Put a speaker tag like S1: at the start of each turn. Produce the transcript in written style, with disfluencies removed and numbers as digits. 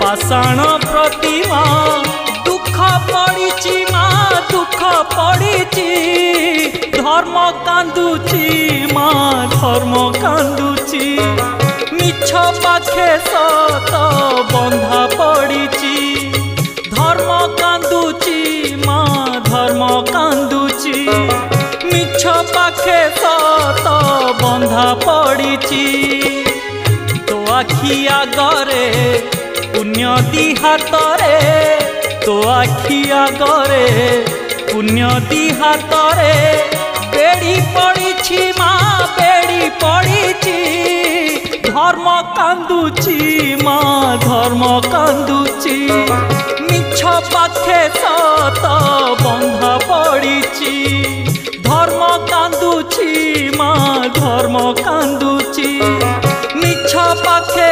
S1: पाषाण प्रतिमा दुख पड़ी माँ दुख पड़ी धर्म कांदुची माँ धर्म कांदुची मिछ पाखे सत बंधा पड़ी धर्म कांदुची माँ धर्म कांदुची मिछ पाखे सत बंधा पड़ी तो आखि आगरे पुण्य हाथरे तो आखि आगरे पुण्य हाथरे बेड़ी पड़ी माँ बेड़ी पड़ी धर्म कांदुची माँ धर्म कांदुची मिछ पाखे सत बंधा पड़ी धर्म कांदुची माँ धर्म कांदुची मिछ पाखे